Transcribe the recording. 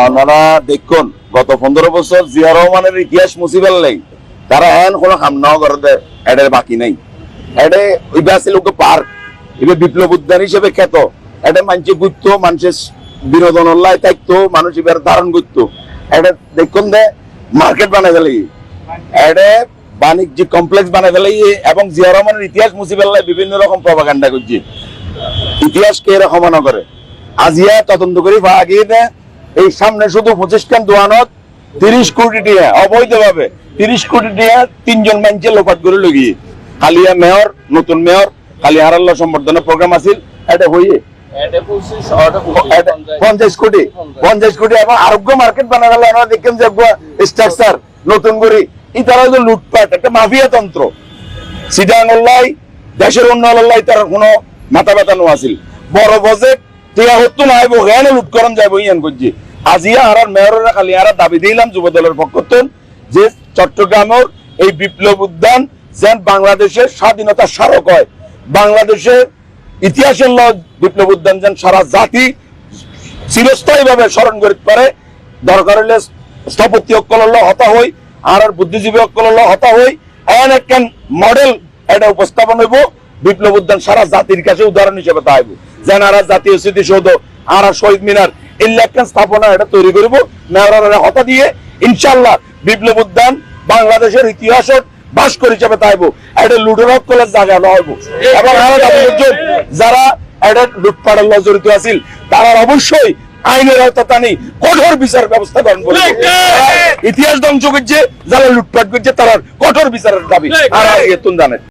ওনারা দেখুন গত 15 বছর জিয়া রহমানের ইতিহাস মুসিবেল নেই, তারা এন কোনো কাম না করে এটার বাকি নেই। এটা ইবা ছিল পার্ক, এবার বিপ্লব উদ্যান হিসেবে খ্যাত। এটা মানুষে ঘুরতো, মানুষের বিনোদন লাই থাকতো, মানুষ এবার ধারণ করতো। এটা দেখুন দে মার্কেট বানাই ফেলে, এটা বাণিজ্যিক কমপ্লেক্স বানাই ফেলে, এবং জিয়া রহমানের ইতিহাস মুসিবেল বিভিন্ন রকম প্রপাগান্ডা করছে। ইতিহাসকে এরকম না করে আজিয়া তদন্ত করে আগিয়ে দেয়। এই সামনে শুধু 25 খান দোয়ানত 30 কোটি টাকা অবৈধভাবে 30 কোটি টাকা 3 জন মানুষে লোপাট করে লগিয়ে খালিয়া মেয়র, নতুন মেয়র খালি হারাল্লা সম্বর্ধনা প্রোগ্রাম আছিল। এটা হইয়ে 50 কোটি এবং আরোগ্য মার্কেট বানানো গেল। আমরা দেখেন যে স্ট্রাকচার নতুন করে এই তারা লুটপাট একটা মাফিয়া তন্ত্র সিটাঙ্গল্লাই দেশের উন্নয়ন তার কোনো মাথা ব্যথানো আছিল। বড় বাজেট টিয়া হতো না আইব হেন লুটকরণ যাইব ইয়ান করছি। আজিয়া হারার মেয়রেরা খালি হারা দাবি দিলাম যুব দলের পক্ষ যে চট্টগ্রামের এই বিপ্লব উদ্যান যেন বাংলাদেশের স্বাধীনতার স্মারক হয়, বাংলাদেশের ইতিহাসের বিপ্লব উদ্যান যেন সারা জাতি চিরস্থায়ী ভাবে স্মরণ করতে পারে। দরকার হলে স্থপতি অক্কল হতা হই আর বুদ্ধিজীবী অক্কল হতা হই এন একখান মডেল এটা উপস্থাপন হইব। বিপ্লব উদ্যান সারা জাতির কাছে উদাহরণ হিসেবে তাইব যেন আর জাতীয় স্মৃতিসৌধ আর শহীদ মিনার ইলেকশন স্থাপনা এটা তৈরি করবো। মেয়রের হতা দিয়ে ইনশাল্লাহ বিপ্লব উদ্যান বাংলাদেশের ইতিহাসের ভাস্কর হিসেবে তাইব। এটা লুটের কলেজ জায়গা হইব এবং যারা এটা লুটপাটের জড়িত আছিল তারা অবশ্যই আইনের আওতা টানি কঠোর বিচার ব্যবস্থা গ্রহণ করবে। ইতিহাস ধ্বংস করছে, যারা লুটপাট করছে তারা কঠোর বিচারের দাবি আর জানে।